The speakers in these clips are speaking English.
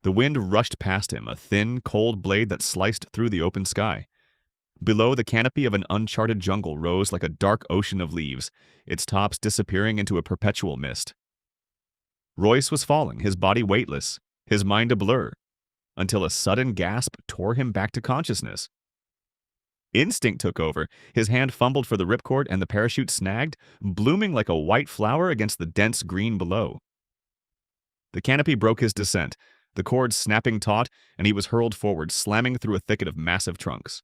The wind rushed past him, a thin, cold blade that sliced through the open sky. Below, the canopy of an uncharted jungle rose like a dark ocean of leaves, its tops disappearing into a perpetual mist. Royce was falling, his body weightless, his mind a blur, until a sudden gasp tore him back to consciousness. Instinct took over. His hand fumbled for the ripcord and the parachute snagged, blooming like a white flower against the dense green below. The canopy broke his descent, the cord snapping taut, and he was hurled forward, slamming through a thicket of massive trunks.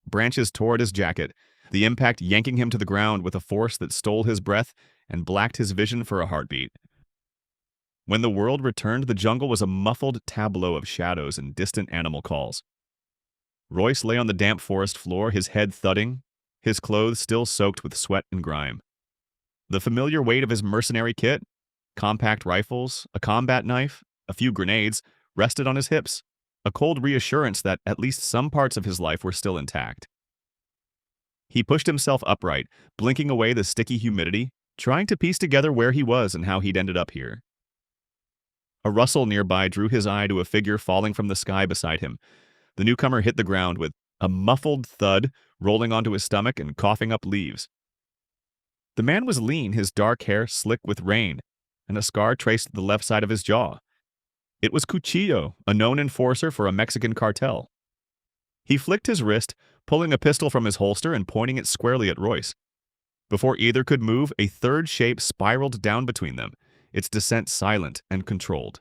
Branches tore at his jacket, the impact yanking him to the ground with a force that stole his breath and blacked his vision for a heartbeat. When the world returned, the jungle was a muffled tableau of shadows and distant animal calls. Royce lay on the damp forest floor, his head thudding, his clothes still soaked with sweat and grime. The familiar weight of his mercenary kit, compact rifles, a combat knife, a few grenades, rested on his hips, a cold reassurance that at least some parts of his life were still intact. He pushed himself upright, blinking away the sticky humidity, trying to piece together where he was and how he'd ended up here. A rustle nearby drew his eye to a figure falling from the sky beside him. The newcomer hit the ground with a muffled thud, rolling onto his stomach and coughing up leaves. The man was lean, his dark hair slick with rain, and a scar traced the left side of his jaw. It was Cuchillo, a known enforcer for a Mexican cartel. He flicked his wrist, pulling a pistol from his holster and pointing it squarely at Royce. Before either could move, a third shape spiraled down between them, its descent silent and controlled.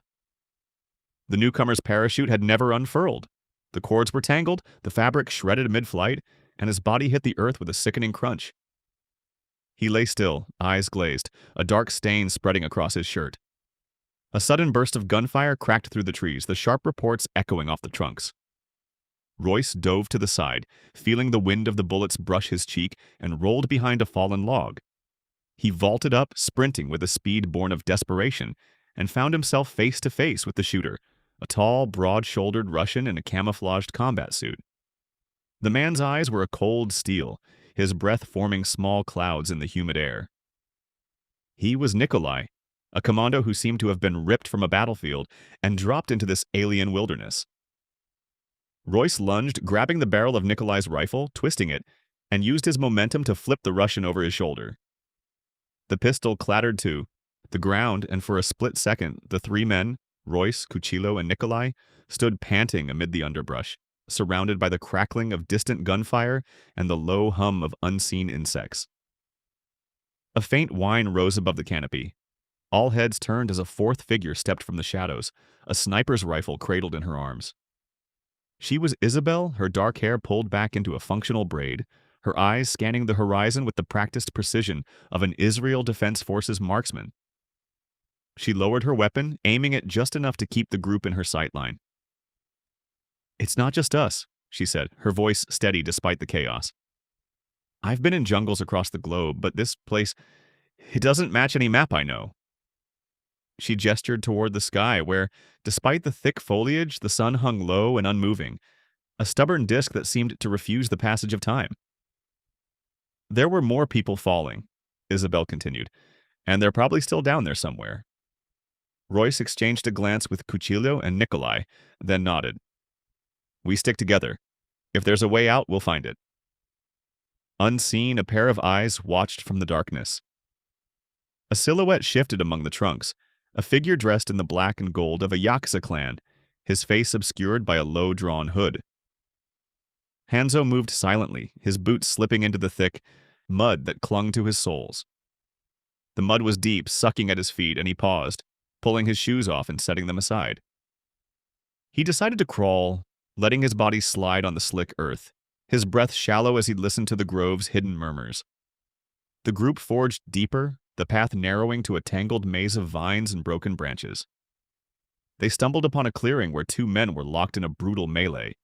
The newcomer's parachute had never unfurled. The cords were tangled, the fabric shredded mid-flight, and his body hit the earth with a sickening crunch. He lay still, eyes glazed, a dark stain spreading across his shirt. A sudden burst of gunfire cracked through the trees, the sharp reports echoing off the trunks. Royce dove to the side, feeling the wind of the bullets brush his cheek, and rolled behind a fallen log. He vaulted up, sprinting with a speed born of desperation, and found himself face to face with the shooter, a tall, broad-shouldered Russian in a camouflaged combat suit. The man's eyes were a cold steel, his breath forming small clouds in the humid air. He was Nikolai, a commando who seemed to have been ripped from a battlefield and dropped into this alien wilderness. Royce lunged, grabbing the barrel of Nikolai's rifle, twisting it, and used his momentum to flip the Russian over his shoulder. The pistol clattered to the ground, and for a split second, the three men, Royce, Cuchillo, and Nikolai, stood panting amid the underbrush, surrounded by the crackling of distant gunfire and the low hum of unseen insects. A faint whine rose above the canopy. All heads turned as a fourth figure stepped from the shadows, a sniper's rifle cradled in her arms. She was Isabel, her dark hair pulled back into a functional braid, her eyes scanning the horizon with the practiced precision of an Israel Defense Forces marksman. She lowered her weapon, aiming it just enough to keep the group in her sightline. "It's not just us," she said, her voice steady despite the chaos. "I've been in jungles across the globe, but this place, it doesn't match any map I know." She gestured toward the sky where, despite the thick foliage, the sun hung low and unmoving, a stubborn disk that seemed to refuse the passage of time. "There were more people falling," Isabel continued, "and they're probably still down there somewhere." Royce exchanged a glance with Cuchillo and Nikolai, then nodded. "We stick together. If there's a way out, we'll find it." Unseen, a pair of eyes watched from the darkness. A silhouette shifted among the trunks, a figure dressed in the black and gold of a Yakuza clan, his face obscured by a low-drawn hood. Hanzo moved silently, his boots slipping into the thick mud that clung to his soles. The mud was deep, sucking at his feet, and he paused, pulling his shoes off and setting them aside. He decided to crawl, letting his body slide on the slick earth, his breath shallow as he listened to the grove's hidden murmurs. The group forged deeper, the path narrowing to a tangled maze of vines and broken branches. They stumbled upon a clearing where two men were locked in a brutal melee.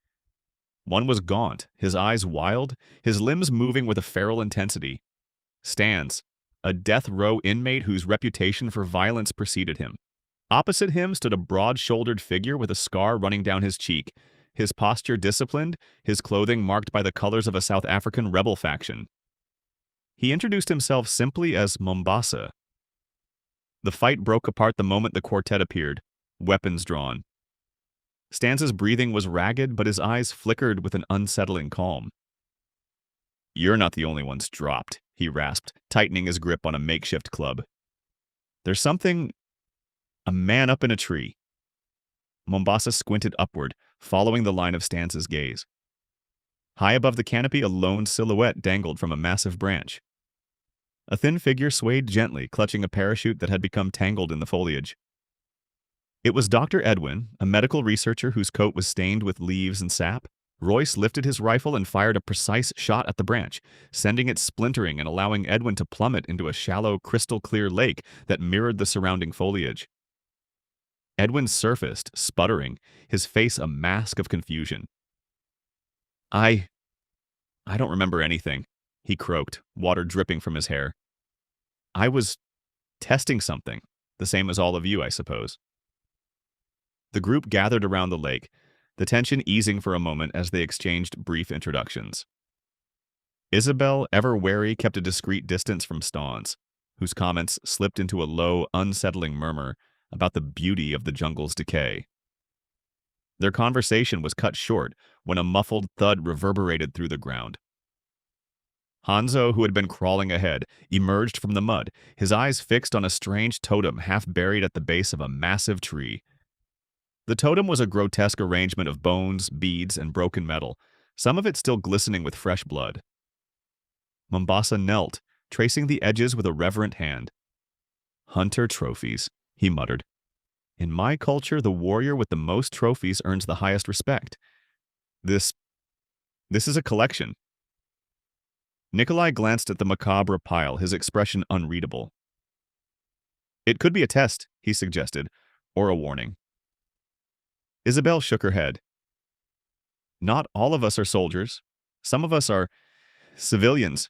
One was gaunt, his eyes wild, his limbs moving with a feral intensity. Stans, a death row inmate whose reputation for violence preceded him. Opposite him stood a broad-shouldered figure with a scar running down his cheek, his posture disciplined, his clothing marked by the colors of a South African rebel faction. He introduced himself simply as Mombasa. The fight broke apart the moment the quartet appeared, weapons drawn, Stan's breathing was ragged, but his eyes flickered with an unsettling calm. "You're not the only ones dropped," he rasped, tightening his grip on a makeshift club. "There's a man up in a tree." Mombasa squinted upward, following the line of Stan's gaze. High above the canopy, a lone silhouette dangled from a massive branch. A thin figure swayed gently, clutching a parachute that had become tangled in the foliage. It was Dr. Edwin, a medical researcher whose coat was stained with leaves and sap. Royce lifted his rifle and fired a precise shot at the branch, sending it splintering and allowing Edwin to plummet into a shallow, crystal-clear lake that mirrored the surrounding foliage. Edwin surfaced, sputtering, his face a mask of confusion. I don't remember anything," he croaked, water dripping from his hair. "I was testing something, the same as all of you, I suppose." The group gathered around the lake, the tension easing for a moment as they exchanged brief introductions. Isabel, ever wary, kept a discreet distance from Stans, whose comments slipped into a low, unsettling murmur about the beauty of the jungle's decay. Their conversation was cut short when a muffled thud reverberated through the ground. Hanzo, who had been crawling ahead, emerged from the mud, his eyes fixed on a strange totem half buried at the base of a massive tree. The totem was a grotesque arrangement of bones, beads, and broken metal, some of it still glistening with fresh blood. Mombasa knelt, tracing the edges with a reverent hand. "Hunter trophies," he muttered. "In my culture, the warrior with the most trophies earns the highest respect. This is a collection." Nikolai glanced at the macabre pile, his expression unreadable. "It could be a test," he suggested, "or a warning." Isabel shook her head. "Not all of us are soldiers. Some of us are civilians.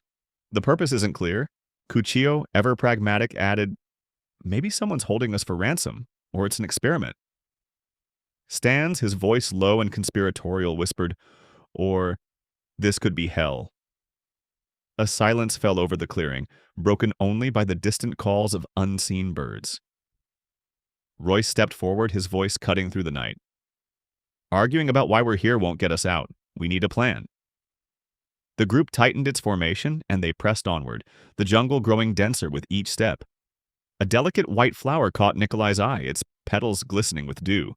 The purpose isn't clear." Cuchillo, ever pragmatic, added, "Maybe someone's holding us for ransom, or it's an experiment." Stans, his voice low and conspiratorial, whispered, "Or this could be hell." A silence fell over the clearing, broken only by the distant calls of unseen birds. Royce stepped forward, his voice cutting through the night. "Arguing about why we're here won't get us out. We need a plan." The group tightened its formation, and they pressed onward, the jungle growing denser with each step. A delicate white flower caught Nikolai's eye, its petals glistening with dew.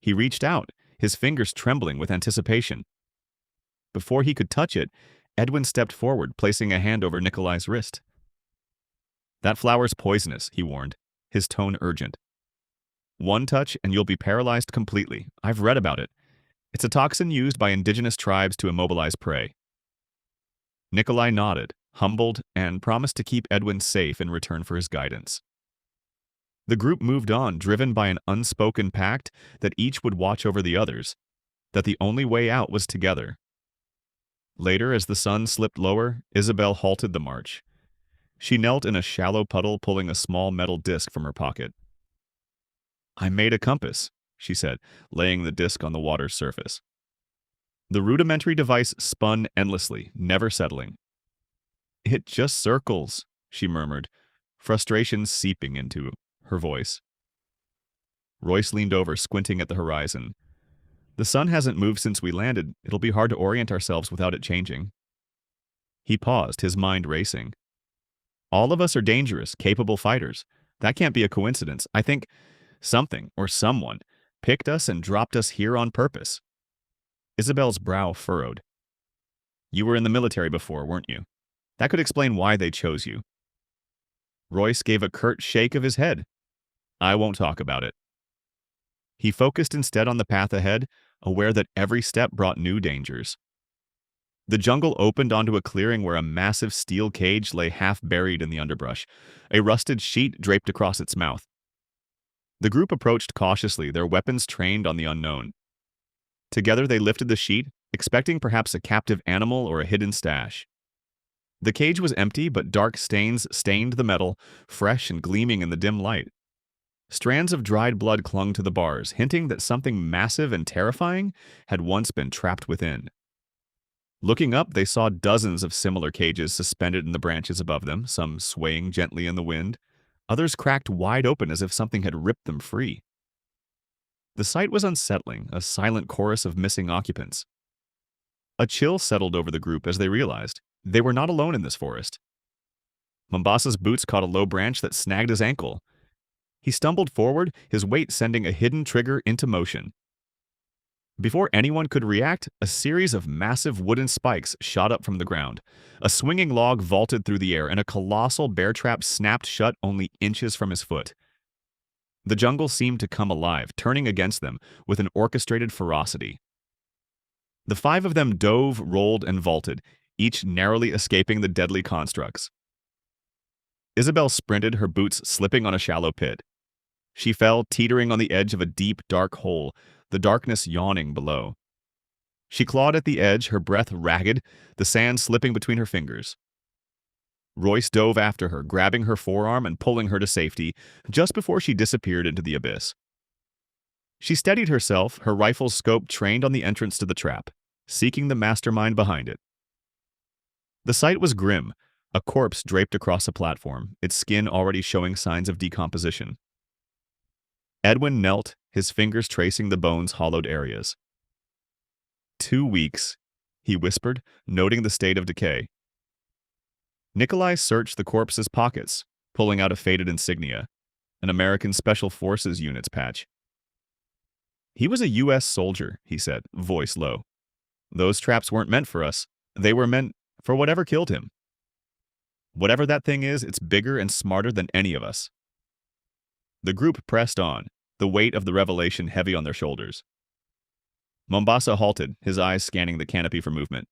He reached out, his fingers trembling with anticipation. Before he could touch it, Edwin stepped forward, placing a hand over Nikolai's wrist. "That flower's poisonous," he warned, his tone urgent. "One touch and you'll be paralyzed completely. I've read about it. It's a toxin used by indigenous tribes to immobilize prey." Nikolai nodded, humbled, and promised to keep Edwin safe in return for his guidance. The group moved on, driven by an unspoken pact that each would watch over the others, that the only way out was together. Later, as the sun slipped lower, Isabel halted the march. She knelt in a shallow puddle, pulling a small metal disc from her pocket. "I made a compass," she said, laying the disc on the water's surface. The rudimentary device spun endlessly, never settling. "It just circles," she murmured, frustration seeping into her voice. Royce leaned over, squinting at the horizon. "The sun hasn't moved since we landed. It'll be hard to orient ourselves without it changing." He paused, his mind racing. "All of us are dangerous, capable fighters. That can't be a coincidence. I think something, or someone, picked us and dropped us here on purpose." Isabel's brow furrowed. "You were in the military before, weren't you? That could explain why they chose you." Royce gave a curt shake of his head. "I won't talk about it." He focused instead on the path ahead, aware that every step brought new dangers. The jungle opened onto a clearing where a massive steel cage lay half buried in the underbrush, a rusted sheet draped across its mouth. The group approached cautiously, their weapons trained on the unknown. Together they lifted the sheet, expecting perhaps a captive animal or a hidden stash. The cage was empty, but dark stains stained the metal, fresh and gleaming in the dim light. Strands of dried blood clung to the bars, hinting that something massive and terrifying had once been trapped within. Looking up, they saw dozens of similar cages suspended in the branches above them, some swaying gently in the wind, others cracked wide open as if something had ripped them free. The sight was unsettling, a silent chorus of missing occupants. A chill settled over the group as they realized they were not alone in this forest. Mombasa's boots caught a low branch that snagged his ankle. He stumbled forward, his weight sending a hidden trigger into motion. Before anyone could react, a series of massive wooden spikes shot up from the ground. A swinging log vaulted through the air, and a colossal bear trap snapped shut only inches from his foot. The jungle seemed to come alive, turning against them with an orchestrated ferocity. The five of them dove, rolled, and vaulted, each narrowly escaping the deadly constructs. Isabel sprinted, her boots slipping on a shallow pit. She fell, teetering on the edge of a deep, dark hole, the darkness yawning below. She clawed at the edge, her breath ragged, the sand slipping between her fingers. Royce dove after her, grabbing her forearm and pulling her to safety, just before she disappeared into the abyss. She steadied herself, her rifle's scope trained on the entrance to the trap, seeking the mastermind behind it. The sight was grim, a corpse draped across a platform, its skin already showing signs of decomposition. Edwin knelt, his fingers tracing the bone's hollowed areas. 2 weeks, he whispered, noting the state of decay. Nikolai searched the corpse's pockets, pulling out a faded insignia, an American Special Forces unit's patch. He was a U.S. soldier, he said, voice low. Those traps weren't meant for us. They were meant for whatever killed him. Whatever that thing is, it's bigger and smarter than any of us. The group pressed on, the weight of the revelation heavy on their shoulders. Mombasa halted, his eyes scanning the canopy for movement.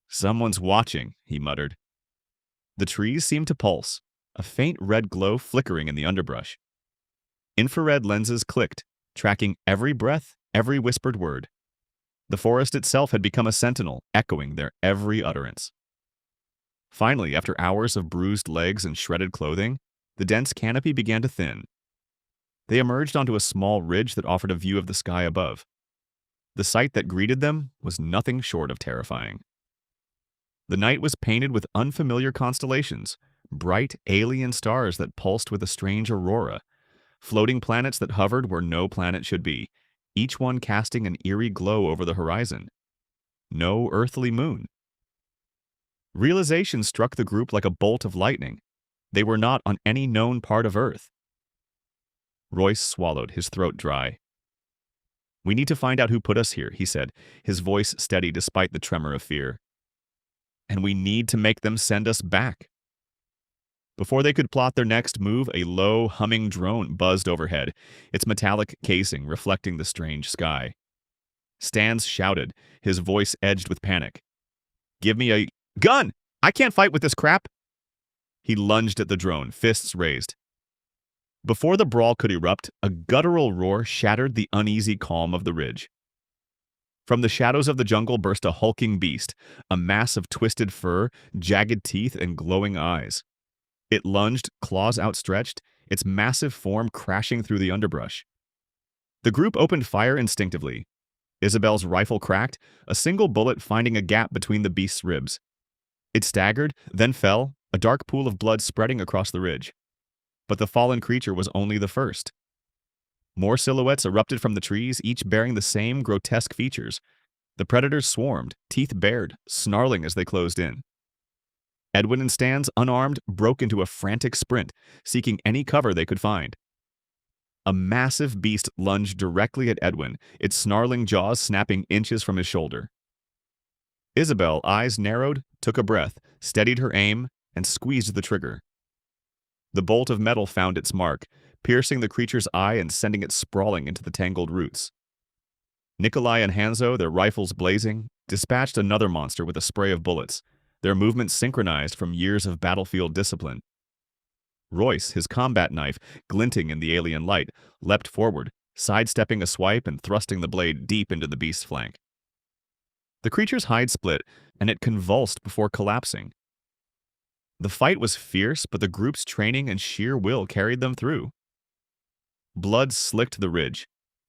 Someone's watching, he muttered. The trees seemed to pulse, a faint red glow flickering in the underbrush. Infrared lenses clicked, tracking every breath, every whispered word. The forest itself had become a sentinel, echoing their every utterance. Finally, after hours of bruised legs and shredded clothing, the dense canopy began to thin. They emerged onto a small ridge that offered a view of the sky above. The sight that greeted them was nothing short of terrifying. The night was painted with unfamiliar constellations, bright alien stars that pulsed with a strange aurora, floating planets that hovered where no planet should be, each one casting an eerie glow over the horizon. No earthly moon. Realization struck the group like a bolt of lightning. They were not on any known part of Earth. Royce swallowed, his throat dry. We need to find out who put us here, he said, his voice steady despite the tremor of fear. And we need to make them send us back. Before they could plot their next move, a low, humming drone buzzed overhead, its metallic casing reflecting the strange sky. Stans shouted, his voice edged with panic. Give me a gun! I can't fight with this crap! He lunged at the drone, fists raised. Before the brawl could erupt, a guttural roar shattered the uneasy calm of the ridge. From the shadows of the jungle burst a hulking beast, a mass of twisted fur, jagged teeth, and glowing eyes. It lunged, claws outstretched, its massive form crashing through the underbrush. The group opened fire instinctively. Isabel's rifle cracked, a single bullet finding a gap between the beast's ribs. It staggered, then fell, a dark pool of blood spreading across the ridge. But the fallen creature was only the first. More silhouettes erupted from the trees, each bearing the same grotesque features. The predators swarmed, teeth bared, snarling as they closed in. Edwin and Stans, unarmed, broke into a frantic sprint, seeking any cover they could find. A massive beast lunged directly at Edwin, its snarling jaws snapping inches from his shoulder. Isabel, eyes narrowed, took a breath, steadied her aim, and squeezed the trigger. The bolt of metal found its mark, piercing the creature's eye and sending it sprawling into the tangled roots. Nikolai and Hanzo, their rifles blazing, dispatched another monster with a spray of bullets, their movements synchronized from years of battlefield discipline. Royce, his combat knife glinting in the alien light, leapt forward, sidestepping a swipe and thrusting the blade deep into the beast's flank. The creature's hide split, and it convulsed before collapsing. The fight was fierce, but the group's training and sheer will carried them through. Blood slicked the ridge,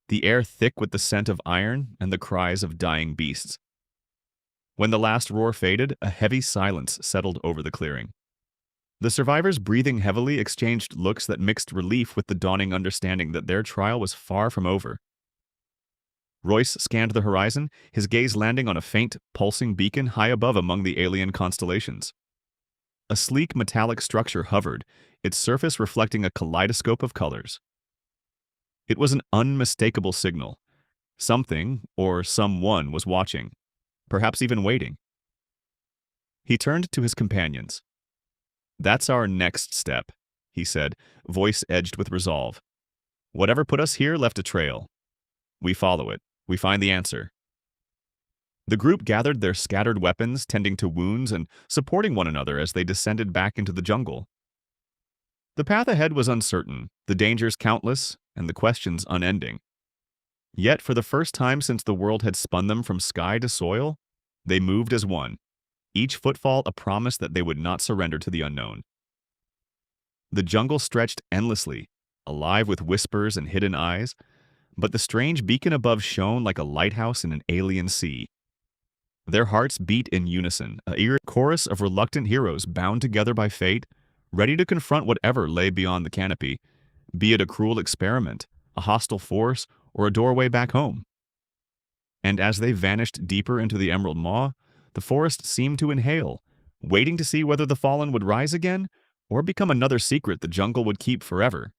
the air thick with the scent of iron and the cries of dying beasts. When the last roar faded, a heavy silence settled over the clearing. The survivors, breathing heavily, exchanged looks that mixed relief with the dawning understanding that their trial was far from over. Royce scanned the horizon, his gaze landing on a faint, pulsing beacon high above among the alien constellations. A sleek metallic structure hovered, its surface reflecting a kaleidoscope of colors. It was an unmistakable signal. Something, or someone, was watching, perhaps even waiting. He turned to his companions. "That's our next step," he said, voice edged with resolve. "Whatever put us here left a trail. We follow it. We find the answer." The group gathered their scattered weapons, tending to wounds and supporting one another as they descended back into the jungle. The path ahead was uncertain, the dangers countless, and the questions unending. Yet, for the first time since the world had spun them from sky to soil, they moved as one, each footfall a promise that they would not surrender to the unknown. The jungle stretched endlessly, alive with whispers and hidden eyes, but the strange beacon above shone like a lighthouse in an alien sea. Their hearts beat in unison, a eerie chorus of reluctant heroes bound together by fate, ready to confront whatever lay beyond the canopy, be it a cruel experiment, a hostile force, or a doorway back home. And as they vanished deeper into the emerald maw, the forest seemed to inhale, waiting to see whether the fallen would rise again or become another secret the jungle would keep forever.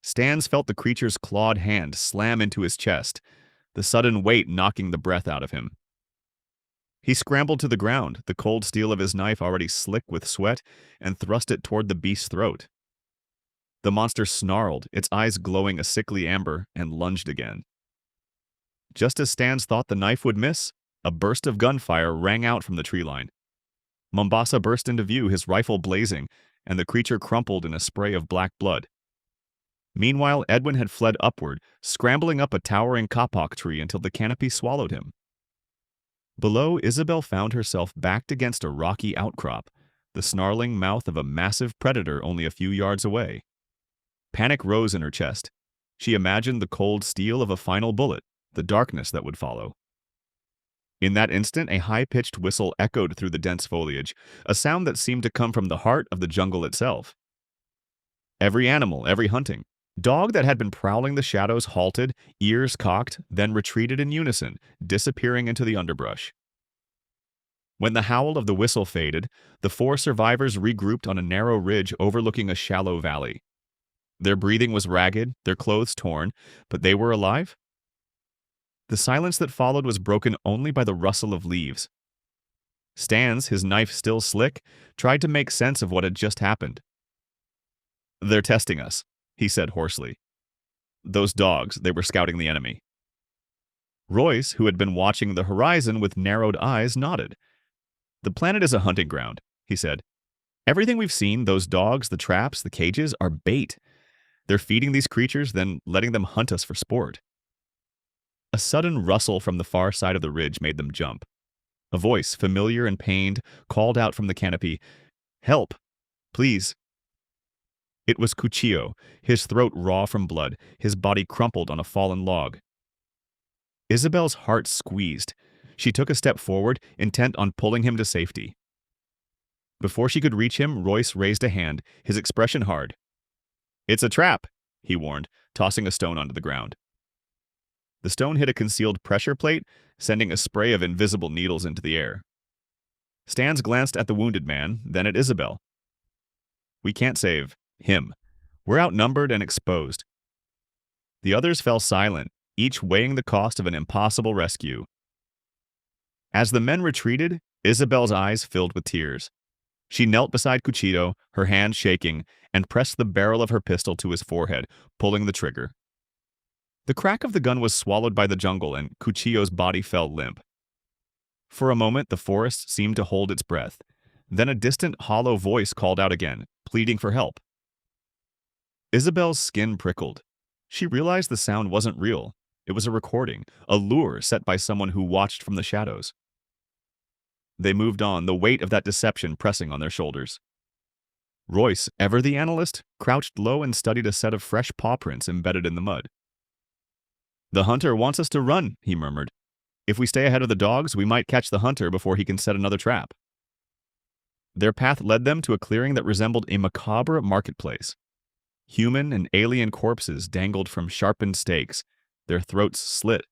Stans felt the creature's clawed hand slam into his chest, the sudden weight knocking the breath out of him. He scrambled to the ground, the cold steel of his knife already slick with sweat, and thrust it toward the beast's throat. The monster snarled, its eyes glowing a sickly amber, and lunged again. Just as Stans thought the knife would miss, a burst of gunfire rang out from the tree line. Mombasa burst into view, his rifle blazing, and the creature crumpled in a spray of black blood. Meanwhile, Edwin had fled upward, scrambling up a towering kapok tree until the canopy swallowed him. Below, Isabel found herself backed against a rocky outcrop, the snarling mouth of a massive predator only a few yards away. Panic rose in her chest. She imagined the cold steel of a final bullet, the darkness that would follow. In that instant, a high-pitched whistle echoed through the dense foliage, a sound that seemed to come from the heart of the jungle itself. Every animal, every hunting dog that had been prowling the shadows halted, ears cocked, then retreated in unison, disappearing into the underbrush. When the howl of the whistle faded, the four survivors regrouped on a narrow ridge overlooking a shallow valley. Their breathing was ragged, their clothes torn, but they were alive. The silence that followed was broken only by the rustle of leaves. Stans, his knife still slick, tried to make sense of what had just happened. "They're testing us," he said hoarsely. "Those dogs, they were scouting the enemy." Royce, who had been watching the horizon with narrowed eyes, nodded. "The planet is a hunting ground," he said. "Everything we've seen, those dogs, the traps, the cages, are bait. They're feeding these creatures, then letting them hunt us for sport." A sudden rustle from the far side of the ridge made them jump. A voice, familiar and pained, called out from the canopy, "Help! Please!" It was Cuchillo, his throat raw from blood, his body crumpled on a fallen log. Isabel's heart squeezed. She took a step forward, intent on pulling him to safety. Before she could reach him, Royce raised a hand, his expression hard. "It's a trap," he warned, tossing a stone onto the ground. The stone hit a concealed pressure plate, sending a spray of invisible needles into the air. Stans glanced at the wounded man, then at Isabel. "We can't save him. We're outnumbered and exposed." The others fell silent, each weighing the cost of an impossible rescue. As the men retreated, Isabel's eyes filled with tears. She knelt beside Cuchillo, her hand shaking, and pressed the barrel of her pistol to his forehead, pulling the trigger. The crack of the gun was swallowed by the jungle, and Cuchillo's body fell limp. For a moment, the forest seemed to hold its breath. Then a distant, hollow voice called out again, pleading for help. Isabel's skin prickled. She realized the sound wasn't real. It was a recording, a lure set by someone who watched from the shadows. They moved on, the weight of that deception pressing on their shoulders. Royce, ever the analyst, crouched low and studied a set of fresh paw prints embedded in the mud. "The hunter wants us to run," he murmured. "If we stay ahead of the dogs, we might catch the hunter before he can set another trap." Their path led them to a clearing that resembled a macabre marketplace. Human and alien corpses dangled from sharpened stakes, their throats slit,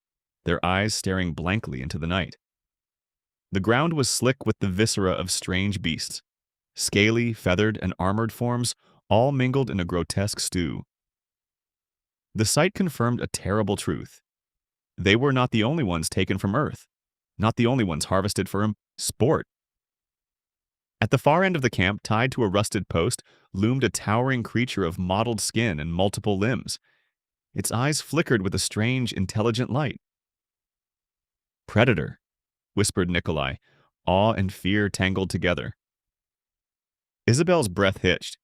their eyes staring blankly into the night. The ground was slick with the viscera of strange beasts. Scaly, feathered, and armored forms all mingled in a grotesque stew. The sight confirmed a terrible truth. They were not the only ones taken from Earth, not the only ones harvested for sport. At the far end of the camp, tied to a rusted post, loomed a towering creature of mottled skin and multiple limbs. Its eyes flickered with a strange, intelligent light. "Predator," whispered Nikolai, awe and fear tangled together. Isabel's breath hitched.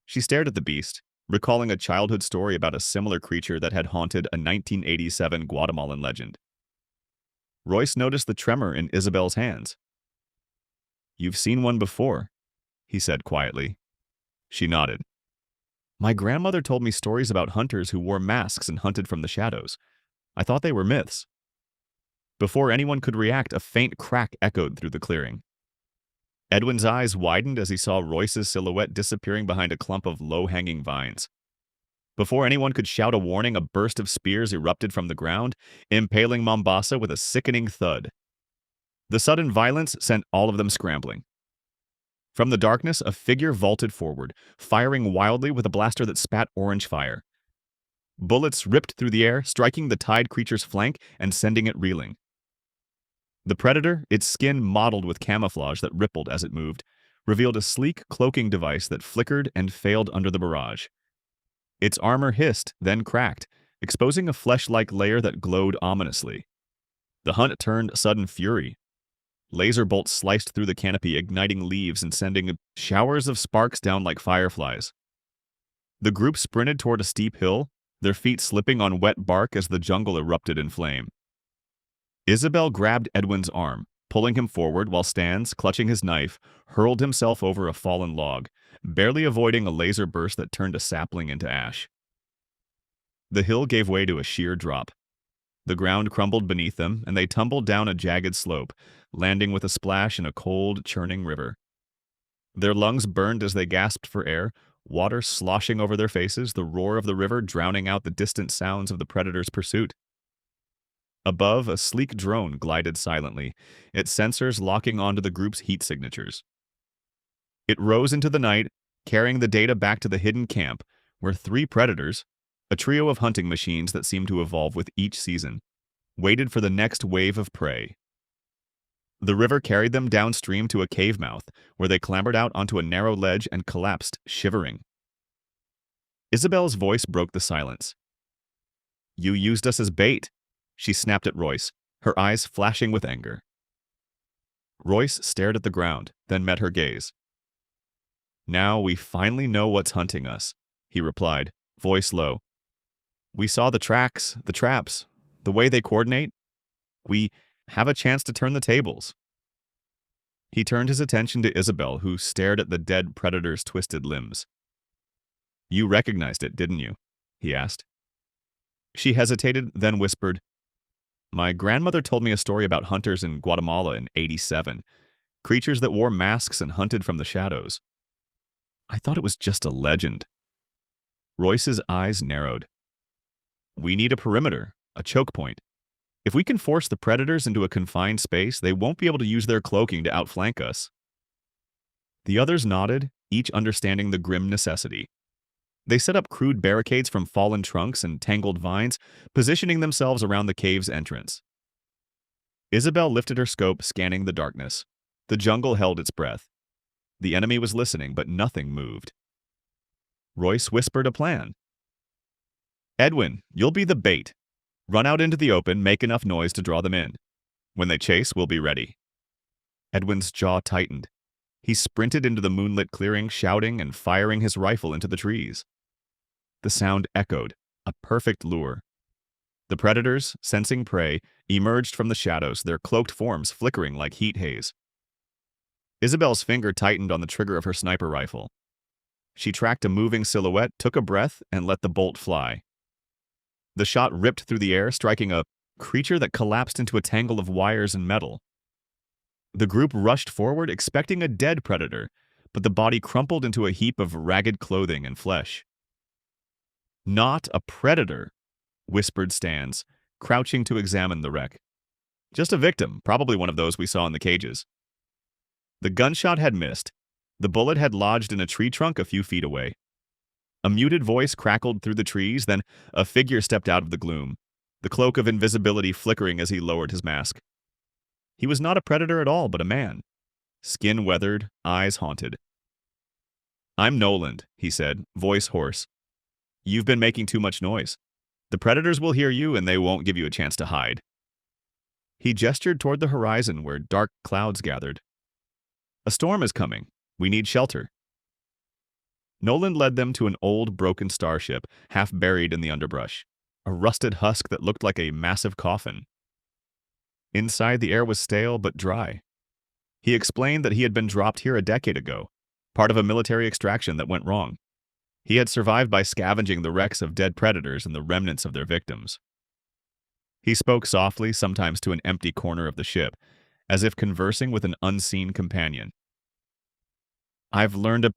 She stared at the beast, recalling a childhood story about a similar creature that had haunted a 1987 Guatemalan legend. Royce noticed the tremor in Isabel's hands. "You've seen one before," he said quietly. She nodded. "My grandmother told me stories about hunters who wore masks and hunted from the shadows. I thought they were myths." Before anyone could react, a faint crack echoed through the clearing. Edwin's eyes widened as he saw Royce's silhouette disappearing behind a clump of low-hanging vines. Before anyone could shout a warning, a burst of spears erupted from the ground, impaling Mombasa with a sickening thud. The sudden violence sent all of them scrambling. From the darkness, a figure vaulted forward, firing wildly with a blaster that spat orange fire. Bullets ripped through the air, striking the tied creature's flank and sending it reeling. The predator, its skin mottled with camouflage that rippled as it moved, revealed a sleek cloaking device that flickered and failed under the barrage. Its armor hissed, then cracked, exposing a flesh-like layer that glowed ominously. The hunt turned sudden fury. Laser bolts sliced through the canopy, igniting leaves and sending showers of sparks down like fireflies. The group sprinted toward a steep hill, their feet slipping on wet bark as the jungle erupted in flame. Isabel grabbed Edwin's arm, pulling him forward while Stans, clutching his knife, hurled himself over a fallen log, barely avoiding a laser burst that turned a sapling into ash. The hill gave way to a sheer drop. The ground crumbled beneath them, and they tumbled down a jagged slope, landing with a splash in a cold, churning river. Their lungs burned as they gasped for air, water sloshing over their faces, the roar of the river drowning out the distant sounds of the predator's pursuit. Above, a sleek drone glided silently, its sensors locking onto the group's heat signatures. It rose into the night, carrying the data back to the hidden camp, where three predators, a trio of hunting machines that seemed to evolve with each season, waited for the next wave of prey. The river carried them downstream to a cave mouth, where they clambered out onto a narrow ledge and collapsed, shivering. Isabel's voice broke the silence. "You used us as bait," she snapped at Royce, her eyes flashing with anger. Royce stared at the ground, then met her gaze. "Now we finally know what's hunting us," he replied, voice low. "We saw the tracks, the traps, the way they coordinate. We have a chance to turn the tables." He turned his attention to Isabel, who stared at the dead predator's twisted limbs. "You recognized it, didn't you?" he asked. She hesitated, then whispered, "My grandmother told me a story about hunters in Guatemala in '87, creatures that wore masks and hunted from the shadows. I thought it was just a legend." Royce's eyes narrowed. "We need a perimeter, a choke point. If we can force the predators into a confined space, they won't be able to use their cloaking to outflank us." The others nodded, each understanding the grim necessity. They set up crude barricades from fallen trunks and tangled vines, positioning themselves around the cave's entrance. Isabel lifted her scope, scanning the darkness. The jungle held its breath. The enemy was listening, but nothing moved. Royce whispered a plan. "Edwin, you'll be the bait. Run out into the open, make enough noise to draw them in. When they chase, we'll be ready." Edwin's jaw tightened. He sprinted into the moonlit clearing, shouting and firing his rifle into the trees. The sound echoed, a perfect lure. The predators, sensing prey, emerged from the shadows, their cloaked forms flickering like heat haze. Isabel's finger tightened on the trigger of her sniper rifle. She tracked a moving silhouette, took a breath, and let the bolt fly. The shot ripped through the air, striking a creature that collapsed into a tangle of wires and metal. The group rushed forward, expecting a dead predator, but the body crumpled into a heap of ragged clothing and flesh. "Not a predator," whispered Stans, crouching to examine the wreck. "Just a victim, probably one of those we saw in the cages." The gunshot had missed. The bullet had lodged in a tree trunk a few feet away. A muted voice crackled through the trees, then a figure stepped out of the gloom, the cloak of invisibility flickering as he lowered his mask. He was not a predator at all, but a man. Skin weathered, eyes haunted. "I'm Noland," he said, voice hoarse. "You've been making too much noise. The predators will hear you and they won't give you a chance to hide." He gestured toward the horizon where dark clouds gathered. "A storm is coming. We need shelter." Noland led them to an old, broken starship, half buried in the underbrush, a rusted husk that looked like a massive coffin. Inside, the air was stale but dry. He explained that he had been dropped here a decade ago, part of a military extraction that went wrong. He had survived by scavenging the wrecks of dead predators and the remnants of their victims. He spoke softly, sometimes to an empty corner of the ship, as if conversing with an unseen companion. "I've learned a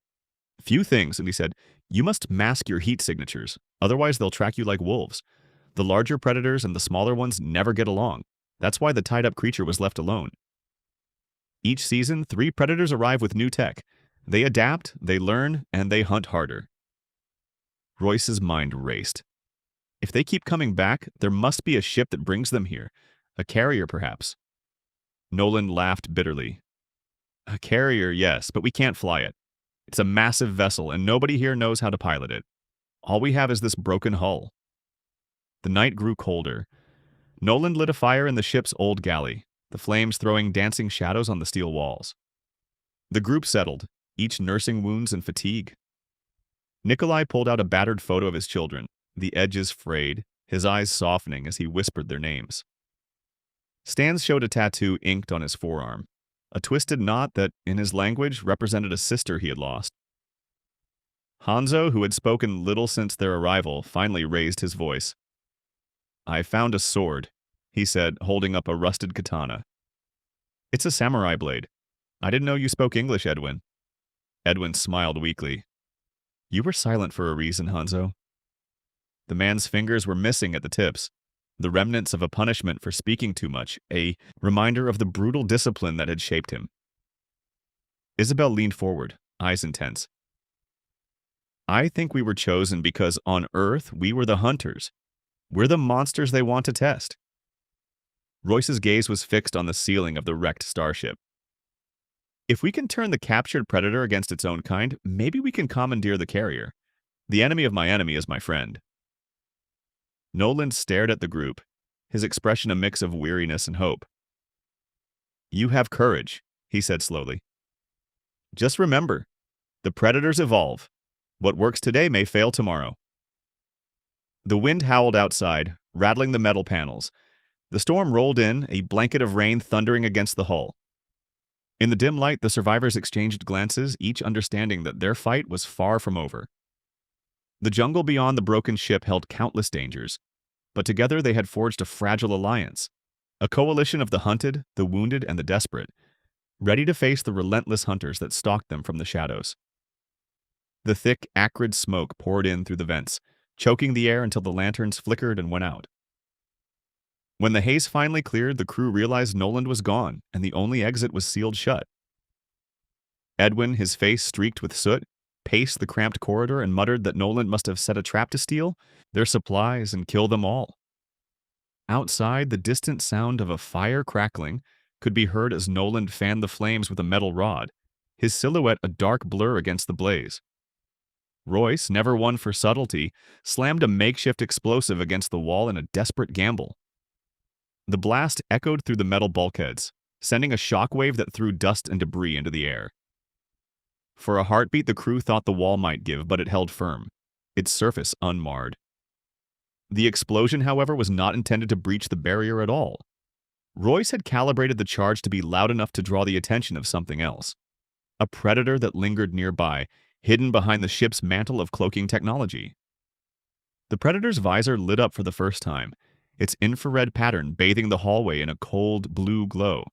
few things," and he said, "You must mask your heat signatures, otherwise they'll track you like wolves. The larger predators and the smaller ones never get along. That's why the tied-up creature was left alone. Each season, 3 predators arrive with new tech. They adapt, they learn, and they hunt harder." Royce's mind raced. If they keep coming back, there must be a ship that brings them here. A carrier, perhaps. Noland laughed bitterly. "A carrier, yes, but we can't fly it. It's a massive vessel, and nobody here knows how to pilot it. All we have is this broken hull." The night grew colder. Noland lit a fire in the ship's old galley, the flames throwing dancing shadows on the steel walls. The group settled, each nursing wounds and fatigue. Nikolai pulled out a battered photo of his children, the edges frayed, his eyes softening as he whispered their names. Stans showed a tattoo inked on his forearm, a twisted knot that, in his language, represented a sister he had lost. Hanzo, who had spoken little since their arrival, finally raised his voice. "I found a sword," he said, holding up a rusted katana. "It's a samurai blade. I didn't know you spoke English, Edwin." Edwin smiled weakly. "You were silent for a reason, Hanzo." The man's fingers were missing at the tips, the remnants of a punishment for speaking too much, a reminder of the brutal discipline that had shaped him. Isabel leaned forward, eyes intense. "I think we were chosen because on Earth we were the hunters. We're the monsters they want to test." Royce's gaze was fixed on the ceiling of the wrecked starship. "If we can turn the captured predator against its own kind, maybe we can commandeer the carrier. The enemy of my enemy is my friend." Noland stared at the group, his expression a mix of weariness and hope. "You have courage," he said slowly. "Just remember, the predators evolve. What works today may fail tomorrow." The wind howled outside, rattling the metal panels. The storm rolled in, a blanket of rain thundering against the hull. In the dim light, the survivors exchanged glances, each understanding that their fight was far from over. The jungle beyond the broken ship held countless dangers, but together they had forged a fragile alliance, a coalition of the hunted, the wounded, and the desperate, ready to face the relentless hunters that stalked them from the shadows. The thick, acrid smoke poured in through the vents, choking the air until the lanterns flickered and went out. When the haze finally cleared, the crew realized Noland was gone, and the only exit was sealed shut. Edwin, his face streaked with soot, paced the cramped corridor and muttered that Noland must have set a trap to steal their supplies and kill them all. Outside, the distant sound of a fire crackling could be heard as Noland fanned the flames with a metal rod, his silhouette a dark blur against the blaze. Royce, never one for subtlety, slammed a makeshift explosive against the wall in a desperate gamble. The blast echoed through the metal bulkheads, sending a shockwave that threw dust and debris into the air. For a heartbeat, the crew thought the wall might give, but it held firm, its surface unmarred. The explosion, however, was not intended to breach the barrier at all. Royce had calibrated the charge to be loud enough to draw the attention of something else. A predator that lingered nearby, hidden behind the ship's mantle of cloaking technology. The predator's visor lit up for the first time, its infrared pattern bathing the hallway in a cold blue glow.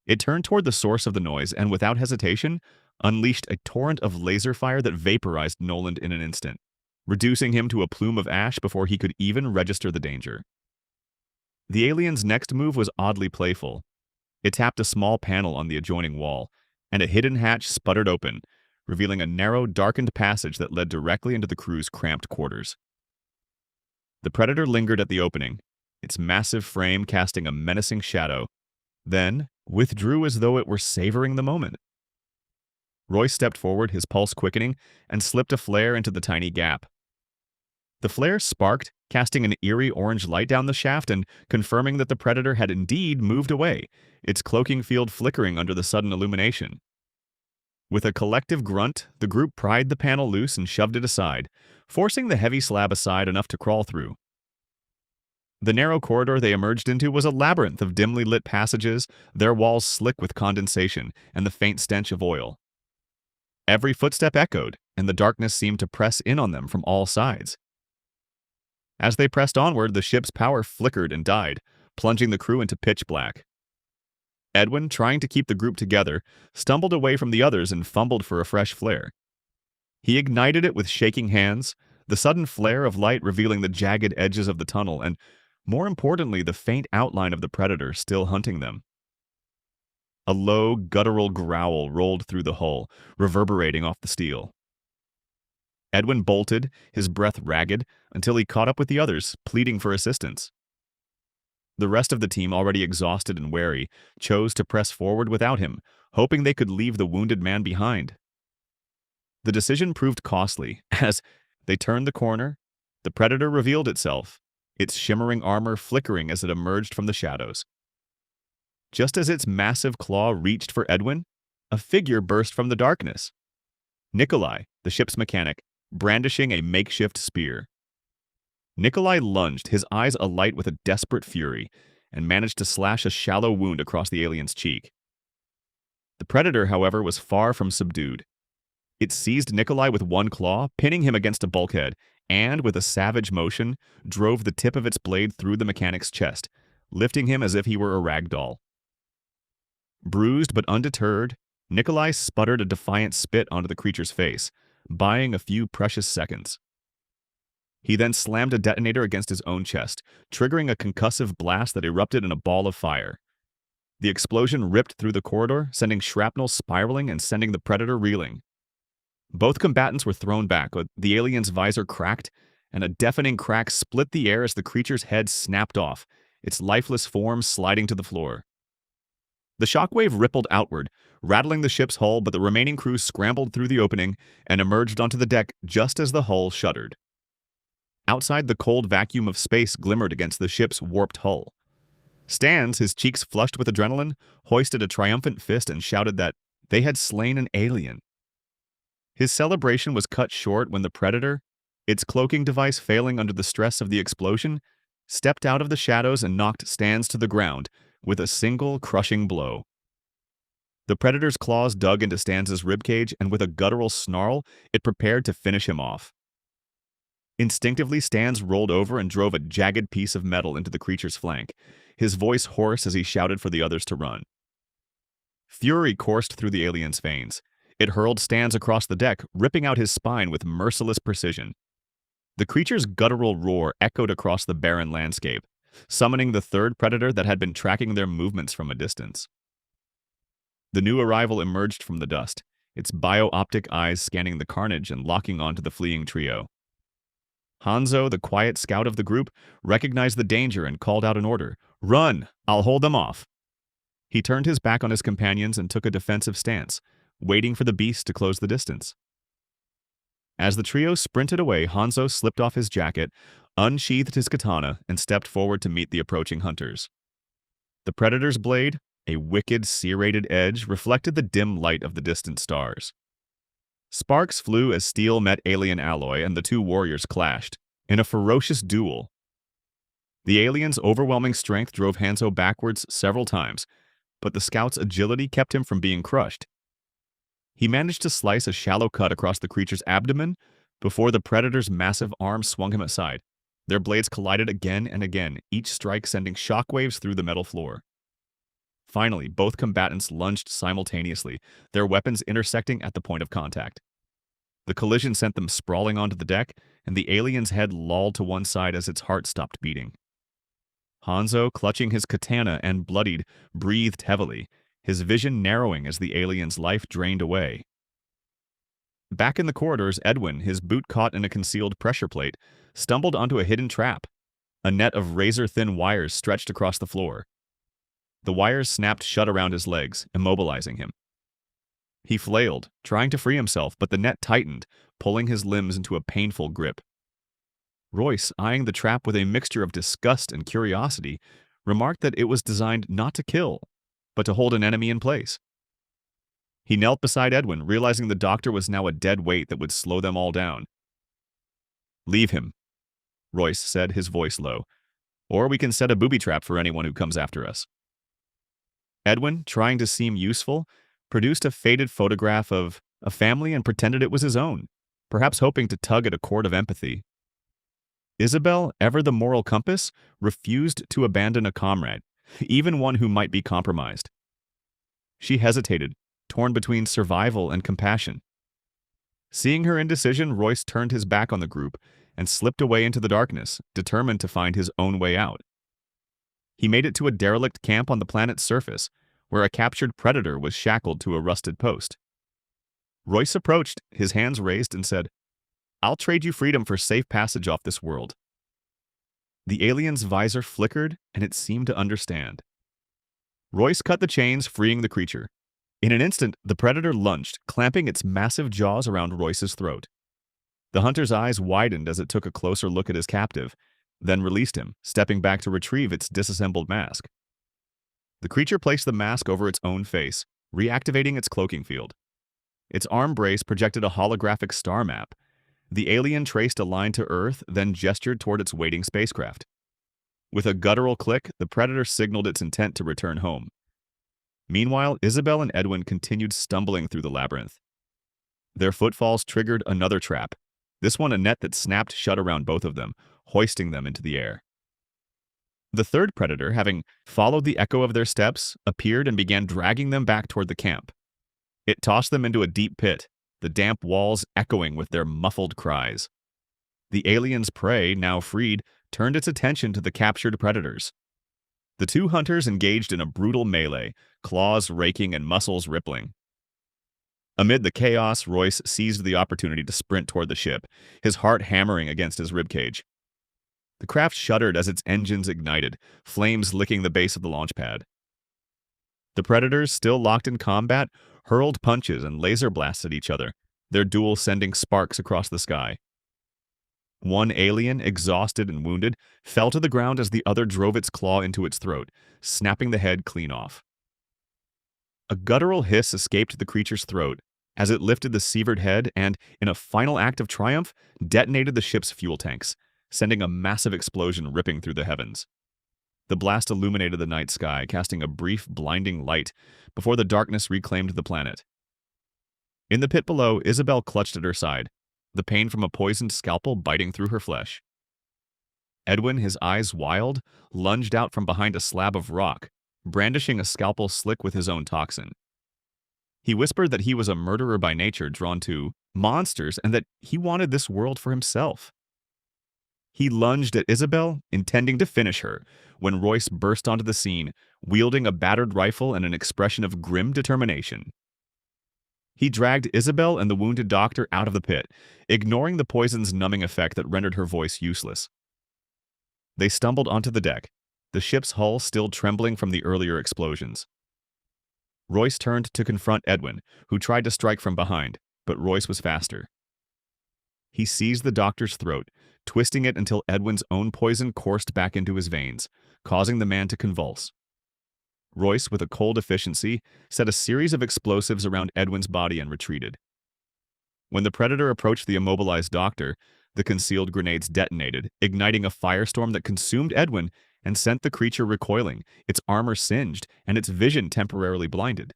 It turned toward the source of the noise, and without hesitation, unleashed a torrent of laser fire that vaporized Noland in an instant, reducing him to a plume of ash before he could even register the danger. The alien's next move was oddly playful. It tapped a small panel on the adjoining wall, and a hidden hatch sputtered open, revealing a narrow, darkened passage that led directly into the crew's cramped quarters. The Predator lingered at the opening, its massive frame casting a menacing shadow, then withdrew as though it were savoring the moment. Royce stepped forward, his pulse quickening, and slipped a flare into the tiny gap. The flare sparked, casting an eerie orange light down the shaft and confirming that the Predator had indeed moved away, its cloaking field flickering under the sudden illumination. With a collective grunt, the group pried the panel loose and shoved it aside, forcing the heavy slab aside enough to crawl through. The narrow corridor they emerged into was a labyrinth of dimly lit passages, their walls slick with condensation and the faint stench of oil. Every footstep echoed, and the darkness seemed to press in on them from all sides. As they pressed onward, the ship's power flickered and died, plunging the crew into pitch black. Edwin, trying to keep the group together, stumbled away from the others and fumbled for a fresh flare. He ignited it with shaking hands, the sudden flare of light revealing the jagged edges of the tunnel and, more importantly, the faint outline of the Predator still hunting them. A low, guttural growl rolled through the hull, reverberating off the steel. Edwin bolted, his breath ragged, until he caught up with the others, pleading for assistance. The rest of the team, already exhausted and wary, chose to press forward without him, hoping they could leave the wounded man behind. The decision proved costly. As they turned the corner, the Predator revealed itself, its shimmering armor flickering as it emerged from the shadows. Just as its massive claw reached for Edwin, a figure burst from the darkness. Nikolai, the ship's mechanic, brandishing a makeshift spear. Nikolai lunged, his eyes alight with a desperate fury, and managed to slash a shallow wound across the alien's cheek. The Predator, however, was far from subdued. It seized Nikolai with one claw, pinning him against a bulkhead, and, with a savage motion, drove the tip of its blade through the mechanic's chest, lifting him as if he were a rag doll. Bruised but undeterred, Nikolai sputtered a defiant spit onto the creature's face, buying a few precious seconds. He then slammed a detonator against his own chest, triggering a concussive blast that erupted in a ball of fire. The explosion ripped through the corridor, sending shrapnel spiraling and sending the Predator reeling. Both combatants were thrown back, the alien's visor cracked, and a deafening crack split the air as the creature's head snapped off, its lifeless form sliding to the floor. The shockwave rippled outward, rattling the ship's hull, but the remaining crew scrambled through the opening and emerged onto the deck just as the hull shuddered. Outside, the cold vacuum of space glimmered against the ship's warped hull. Stans, his cheeks flushed with adrenaline, hoisted a triumphant fist and shouted that they had slain an alien. His celebration was cut short when the Predator, its cloaking device failing under the stress of the explosion, stepped out of the shadows and knocked Stans to the ground with a single crushing blow. The Predator's claws dug into Stans's ribcage, and with a guttural snarl, it prepared to finish him off. Instinctively, Stans rolled over and drove a jagged piece of metal into the creature's flank, his voice hoarse as he shouted for the others to run. Fury coursed through the alien's veins. It hurled Stans across the deck, ripping out his spine with merciless precision. The creature's guttural roar echoed across the barren landscape, summoning the third Predator that had been tracking their movements from a distance. The new arrival emerged from the dust, its bio-optic eyes scanning the carnage and locking onto the fleeing trio. Hanzo, the quiet scout of the group, recognized the danger and called out an order. "Run! I'll hold them off!" He turned his back on his companions and took a defensive stance, waiting for the beast to close the distance. As the trio sprinted away, Hanzo slipped off his jacket, unsheathed his katana, and stepped forward to meet the approaching hunters. The Predator's blade, a wicked, serrated edge, reflected the dim light of the distant stars. Sparks flew as steel met alien alloy, and the two warriors clashed, in a ferocious duel. The alien's overwhelming strength drove Hanzo backwards several times, but the scout's agility kept him from being crushed. He managed to slice a shallow cut across the creature's abdomen before the Predator's massive arm swung him aside. Their blades collided again and again, each strike sending shockwaves through the metal floor. Finally, both combatants lunged simultaneously, their weapons intersecting at the point of contact. The collision sent them sprawling onto the deck, and the alien's head lolled to one side as its heart stopped beating. Hanzo, clutching his katana and bloodied, breathed heavily, his vision narrowing as the alien's life drained away. Back in the corridors, Edwin, his boot caught in a concealed pressure plate, stumbled onto a hidden trap. A net of razor-thin wires stretched across the floor. The wires snapped shut around his legs, immobilizing him. He flailed, trying to free himself, but the net tightened, pulling his limbs into a painful grip. Royce, eyeing the trap with a mixture of disgust and curiosity, remarked that it was designed not to kill, but to hold an enemy in place. He knelt beside Edwin, realizing the doctor was now a dead weight that would slow them all down. "Leave him," Royce said, his voice low, "or we can set a booby trap for anyone who comes after us." Edwin, trying to seem useful, produced a faded photograph of a family and pretended it was his own, perhaps hoping to tug at a cord of empathy. Isabel, ever the moral compass, refused to abandon a comrade, even one who might be compromised. She hesitated, torn between survival and compassion. Seeing her indecision, Royce turned his back on the group and slipped away into the darkness, determined to find his own way out. He made it to a derelict camp on the planet's surface, where a captured predator was shackled to a rusted post. Royce approached, his hands raised, and said, "I'll trade you freedom for safe passage off this world." The alien's visor flickered, and it seemed to understand. Royce cut the chains, freeing the creature. In an instant, the predator lunged, clamping its massive jaws around Royce's throat. The hunter's eyes widened as it took a closer look at his captive, then released him, stepping back to retrieve its disassembled mask. The creature placed the mask over its own face, reactivating its cloaking field. Its arm brace projected a holographic star map. The alien traced a line to Earth, then gestured toward its waiting spacecraft. With a guttural click, the predator signaled its intent to return home. Meanwhile, Isabel and Edwin continued stumbling through the labyrinth. Their footfalls triggered another trap, this one a net that snapped shut around both of them, hoisting them into the air. The third predator, having followed the echo of their steps, appeared and began dragging them back toward the camp. It tossed them into a deep pit, the damp walls echoing with their muffled cries. The alien's prey, now freed, turned its attention to the captured predators. The two hunters engaged in a brutal melee, claws raking and muscles rippling. Amid the chaos, Royce seized the opportunity to sprint toward the ship, his heart hammering against his ribcage. The craft shuddered as its engines ignited, flames licking the base of the launch pad. The predators, still locked in combat, hurled punches and laser blasts at each other, their duel sending sparks across the sky. One alien, exhausted and wounded, fell to the ground as the other drove its claw into its throat, snapping the head clean off. A guttural hiss escaped the creature's throat as it lifted the severed head and, in a final act of triumph, detonated the ship's fuel tanks, sending a massive explosion ripping through the heavens. The blast illuminated the night sky, casting a brief, blinding light before the darkness reclaimed the planet. In the pit below, Isabel clutched at her side, the pain from a poisoned scalpel biting through her flesh. Edwin, his eyes wild, lunged out from behind a slab of rock, brandishing a scalpel slick with his own toxin. He whispered that he was a murderer by nature drawn to monsters and that he wanted this world for himself. He lunged at Isabel, intending to finish her, when Royce burst onto the scene, wielding a battered rifle and an expression of grim determination. He dragged Isabel and the wounded doctor out of the pit, ignoring the poison's numbing effect that rendered her voice useless. They stumbled onto the deck, the ship's hull still trembling from the earlier explosions. Royce turned to confront Edwin, who tried to strike from behind, but Royce was faster. He seized the doctor's throat, twisting it until Edwin's own poison coursed back into his veins, causing the man to convulse. Royce, with a cold efficiency, set a series of explosives around Edwin's body and retreated. When the predator approached the immobilized doctor, the concealed grenades detonated, igniting a firestorm that consumed Edwin and sent the creature recoiling, its armor singed, and its vision temporarily blinded.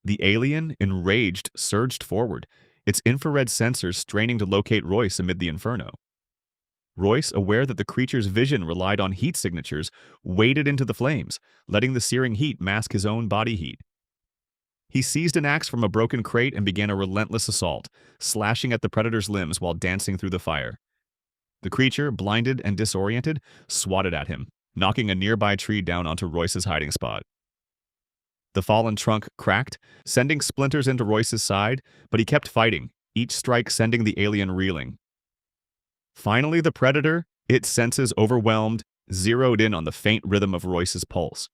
The alien, enraged, surged forward, its infrared sensors straining to locate Royce amid the inferno. Royce, aware that the creature's vision relied on heat signatures, waded into the flames, letting the searing heat mask his own body heat. He seized an axe from a broken crate and began a relentless assault, slashing at the predator's limbs while dancing through the fire. The creature, blinded and disoriented, swatted at him, knocking a nearby tree down onto Royce's hiding spot. The fallen trunk cracked, sending splinters into Royce's side, but he kept fighting, each strike sending the alien reeling. Finally, the predator, its senses overwhelmed, zeroed in on the faint rhythm of Royce's pulse.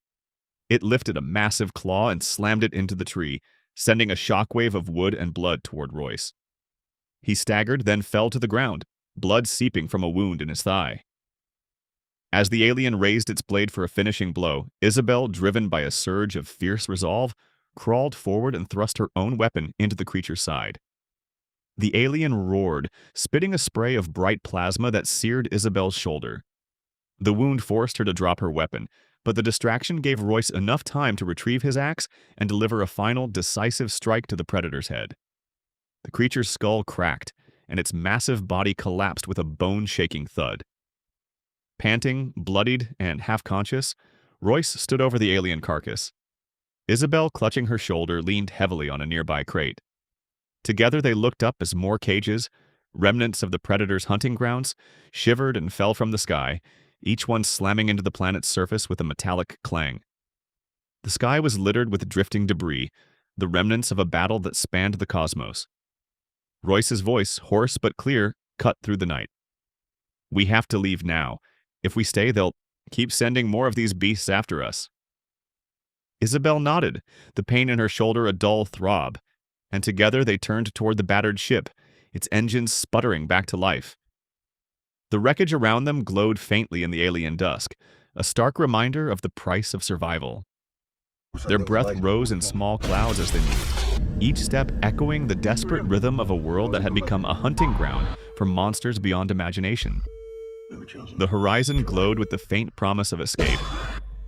It lifted a massive claw and slammed it into the tree, sending a shockwave of wood and blood toward Royce. He staggered, then fell to the ground, blood seeping from a wound in his thigh. As the alien raised its blade for a finishing blow, Isabel, driven by a surge of fierce resolve, crawled forward and thrust her own weapon into the creature's side. The alien roared, spitting a spray of bright plasma that seared Isabel's shoulder. The wound forced her to drop her weapon, but the distraction gave Royce enough time to retrieve his axe and deliver a final, decisive strike to the predator's head. The creature's skull cracked, and its massive body collapsed with a bone-shaking thud. Panting, bloodied, and half-conscious, Royce stood over the alien carcass. Isabel, clutching her shoulder, leaned heavily on a nearby crate. Together they looked up as more cages, remnants of the predator's hunting grounds, shivered and fell from the sky, each one slamming into the planet's surface with a metallic clang. The sky was littered with drifting debris, the remnants of a battle that spanned the cosmos. Royce's voice, hoarse but clear, cut through the night. "We have to leave now. If we stay, they'll keep sending more of these beasts after us." Isabel nodded, the pain in her shoulder a dull throb, and together they turned toward the battered ship, its engines sputtering back to life. The wreckage around them glowed faintly in the alien dusk, a stark reminder of the price of survival. Their breath rose in small clouds as they moved, each step echoing the desperate rhythm of a world that had become a hunting ground for monsters beyond imagination. The horizon glowed with the faint promise of escape,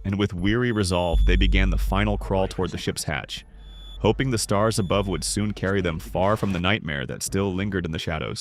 and with weary resolve they began the final crawl toward the ship's hatch, hoping the stars above would soon carry them far from the nightmare that still lingered in the shadows.